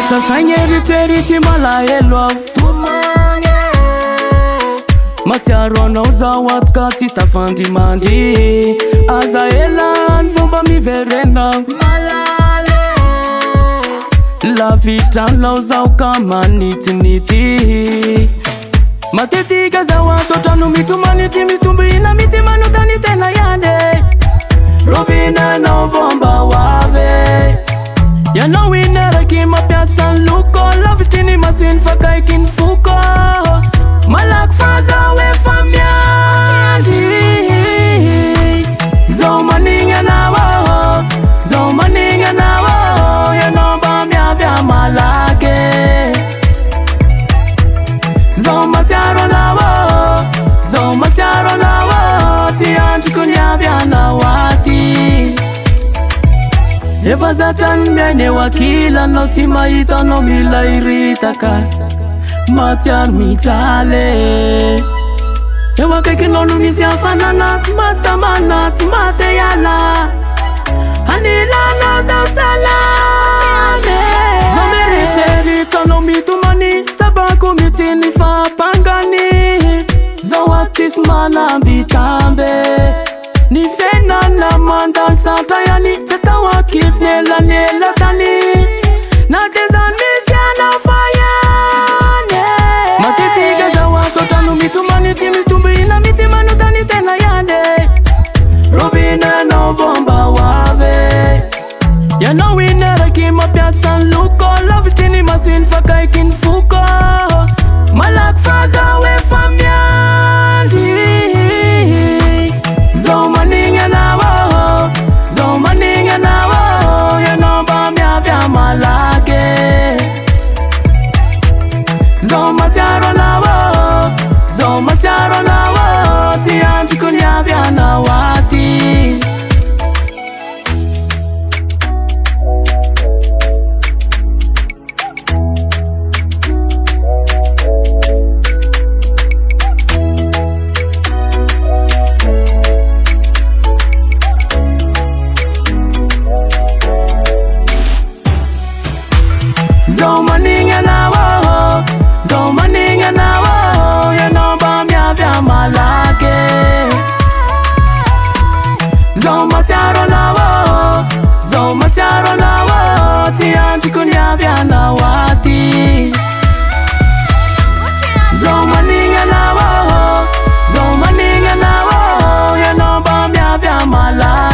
Sasanyeritwerity malahelo Matiaro anao zao atka tsy tafandimandry Aza ela ny fomba miverena Lavitranao zao ka manitsinitsy Matetika zao atotrano mitomanity mitombina mity manotany tena yande Rovinanao vomba hoave Yanao inaraky mampiasa ny loko Lavitry masiny fakaiky ny foko Malaky fa zao efa miandry Zao manigna anao Zao manigna anao Yanao mba miavy amalaky Zao matiaro anao Zao matiaro anao Ty andriko niavy anao aty Efa zatrany miainy eo akilanao Tsy mahita anao mila iritaka Matiaro mijaly Eo akaikinao no misy hafanana Matamana tsy mate ala Anilanao zao salame Zao meritreritranao mitomany Tabako mitiny fampangany Zao atisy manambitambe Ny fenana mandal satra yani Zatao akify nelanela tany Na tezany misy anao fayane Matetika zao atotrano mitomany Ty mitombina mity manotany tena yande Rovinanao vomba hoave Yanao inaraky mampiasa ny loko Lavitry masiny fakaiky ny foko Malaky fa zao efa miandry Zao manigna anao Zao manigna anao Yanao mba miavy amalaky Zao matiaro anao Zao matiaro anao Ty andriko niavy anao aty Zao manigna anao Zao manigna anao Yanao mba miavy amalaky Zao matiaro anao Zao matiaro anao Ty andriko niavy anao aty Zao manigna anao Zao manigna anao Yanao mba miavy amalaky